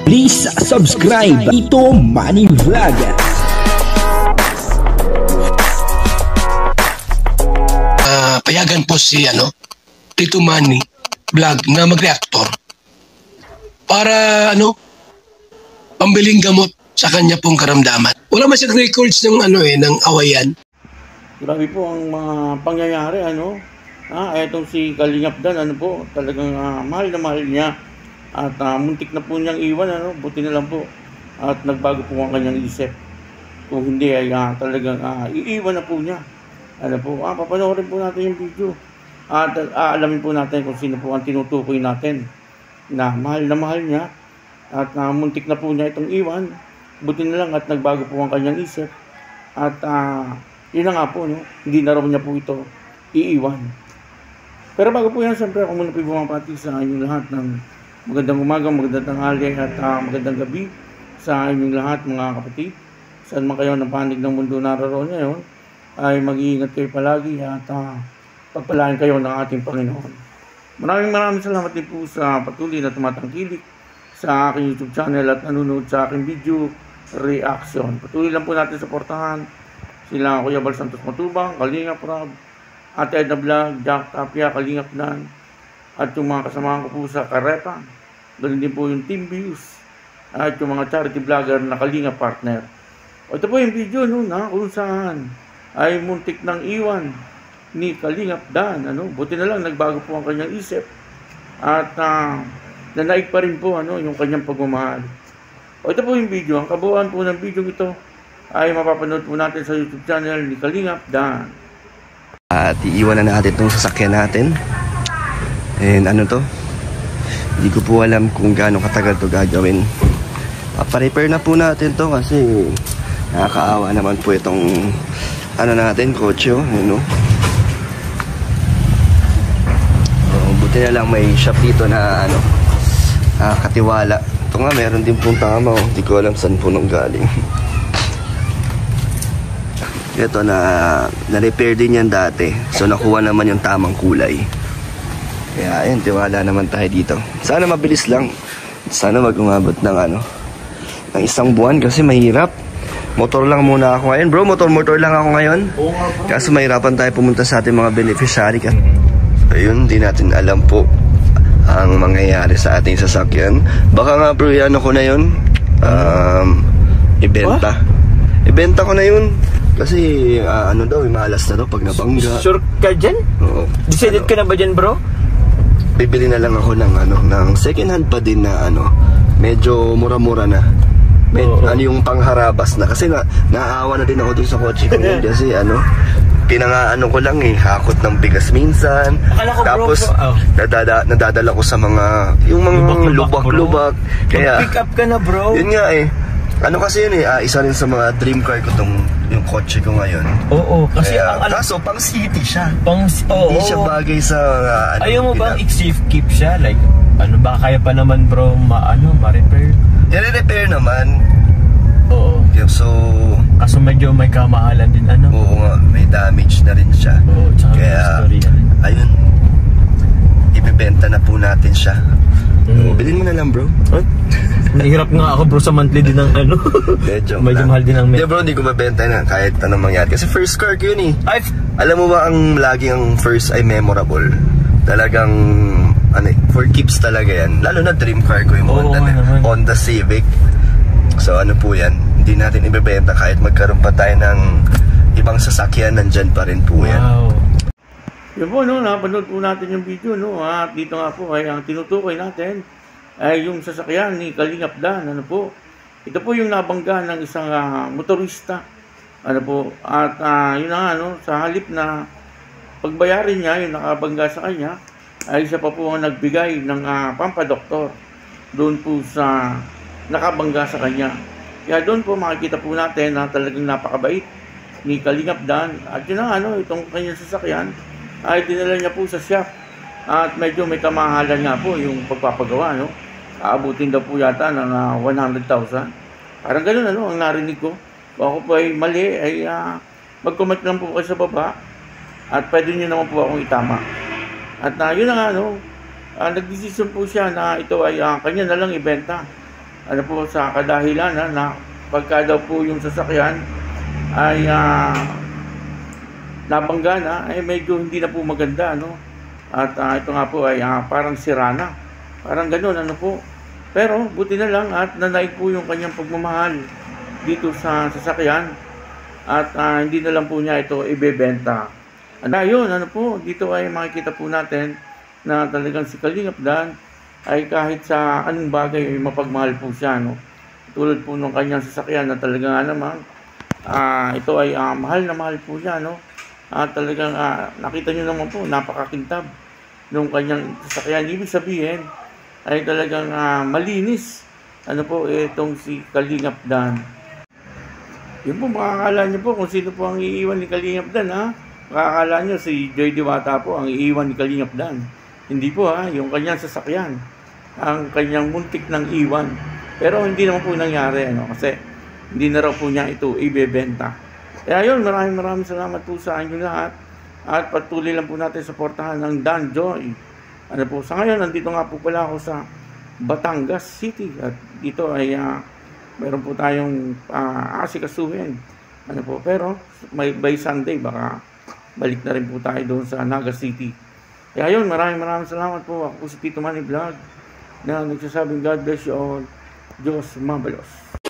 Please subscribe Tito Manny Vlog. Payagan po si Tito Manny Vlog na mag-reactor para pambiling gamot sa kanya pong karamdaman. Wala man siyang records ng ng awayan. Grabe po ang mga pangyayari etong si Kalingap Dan talagang mahal na mahal niya. At muntik na po niyang iwan, buti na lang po. At nagbago po ang kanyang isip. Kung hindi ay talagang iiwan na po niya. Papanoorin po natin yung video. At alamin po natin kung sino po ang tinutukoy natin na mahal niya. At muntik na po niya itong iwan. Buti na lang at nagbago po ang kanyang isip. At yun na nga po, hindi na raw niya po ito iiwan. Pero bago po yan, siyempre ako muna po bumabati sa inyong lahat ng magandang umaga, magandang tanghali at magandang gabi sa inyong lahat mga kapatid. Saan man kayo ng panig ng mundo naroon ngayon, ay mag-iingat kayo palagi at pagpalain kayo ng ating Panginoon. Maraming salamat din po sa patuloy na tumatangkilik sa aking YouTube channel at nanonood sa aking video reaction. Patuloy lang po natin suportahan sila Kuya Bal Santos Matubang, Kalingap Rob, Ate Edna Vlog, Jack Tapia, Kalingap Dan, at yung mga kasamahan ko po sa Karepa. Ganun din po yung Team Views at yung mga charity vlogger na Kalingap partner. Ito po yung video kung saan ay muntik ng iwan ni Kalingap Dan. Buti na lang nagbago po ang kanyang isip at nanaig pa rin po yung kanyang pagmamahal. Ito po yung video. Ang kabuuan po ng video ito ay mapapanood po natin sa YouTube channel ni Kalingap Dan. At iiwan na natin itong sasakyan natin. And hindi ko po alam kung gaano katagal to gagawin. Pa-repair na po natin to kasi nakakaawa naman po itong natin, kotse. Buti na lang may shop dito na katiwala. Ito nga, meron din pong tama. Hindi ko alam saan po nung galing. Ito na-repair din yan dati. So nakuha naman yung tamang kulay. Kaya ayun, tiwala naman tayo dito. Sana mabilis lang. Sana mag-umabot ng ng isang buwan kasi mahirap. Motor lang muna ako ngayon. Bro, motor lang ako ngayon. Kaso mahirapan tayo pumunta sa ating mga beneficiary. Ayun, di natin alam po ang mangyayari sa ating sasakyan. Baka nga bro, ko na yun. Ibenta. Ibenta ko na yun. Kasi daw, malas na daw pag nabangga. Sure ka dyan? Oo. Decided ka na ba dyan bro? Bibili na lang ako ng second hand pa din na medyo mura-mura na. Yung pangharabas na kasi naawa na din ako dun sa kotse ko yun kasi ko lang hakot ng bigas minsan. Tapos nadadala ko sa mga yung mga lubak-lubak. Kaya pick up ka na bro. Yun nga kasi yun isa rin sa mga dream car ko yung kotse ko ngayon. Oo, kasi kaso pang city siya. Hindi siya bagay sa ayaw mo bang i-safe keep siya? Like, ba kaya pa naman bro ma-repair? I-repair naman. Oo. So, kaso medyo may kamahalan din Oo nga, may damage na rin siya. Oo, kaya, ayun, ibibenta na po natin siya. Bilhin mo na lang bro. Nahirap nga ako bro sa monthly din ng medyo mahal din ang Hindi bro, hindi ko mabenta na kahit anong mangyari. Kasi first car ko yun Alam mo ba ang laging ang first ay memorable? Talagang for keeps talaga yan. Lalo na dream car ko yung Honda Civic. So po yan, hindi natin ibebenta kahit magkaroon pa tayo ng ibang sasakyan, nandyan pa rin po yan. Wow. Yun po napanood po natin yung video at dito nga po ay ang tinutukoy natin ay yung sasakyan ni Kalingap Dan. Ito po yung nabangga ng isang motorista. At yun na sa halip na pagbayarin niya yung nakabangga sa kanya, ay isa pa po ang nagbigay ng pampadoktor doon po sa nakabangga sa kanya. Kaya doon po makikita po natin na talagang napakabait ni Kalingap Dan. At yun na itong kanyang sasakyan ay dinala niya po sa shop. At medyo may kamahalan nga po yung pagpapagawa. Aabutin daw po yata ng 100,000. Parang ganun ang narinig ko. Kung ako po ay mali, ay mag-comment lang po kayo sa baba. At pwede nyo naman po akong itama. At yun na nga, nagdesisyon po siya na ito ay kanya na lang ibenta. ano po sa kadahilan na pagka daw po yung sasakyan ay nabangga na, ay medyo hindi na po maganda, ano. At ito nga po ay parang sira na. Parang ganoon, ano po. Pero buti na lang at nanaig po yung kanyang pagmamahal dito sa sasakyan. At hindi na lang po niya ito ibebenta. Ayun, ano po, dito ay makikita po natin na talagang si Kalingap Dan ay kahit sa anong bagay ay mapagmahal po siya, no. Tulad po ng kanyang sasakyan na talagang naman ito ay mahal na mahal po siya, no. Talagang nakita niyo naman po, napakakintab nung kanyang sasakyan. Ibig sabihin ay talagang malinis, ano po, itong si Kalingap Dan. Yun po, makakala niyo po kung sino po ang iiwan ni Kalingap Dan, ha. Makakala niyo si Joy Diwata po ang iiwan ni Kalingap Dan. Hindi po, yung kanyang sasakyan ang kanyang muntik ng iwan. Pero hindi naman po nangyari, ano, kasi hindi na raw po niya ito ibebenta. Kaya yun, maraming salamat po sa inyo lahat. At patuloy lang po natin suportahan ng Dan Joy. Ano po, sa ngayon, nandito nga po pala ako sa Batangas City. At dito ay meron po tayong asikasuhin. Ano po, pero by Sunday, baka balik na rin po tayo doon sa Naga City. Kaya yun, maraming salamat po. Ako po si Tito Manny Vlog na nagsasabing God bless you all. Diyos mabalos.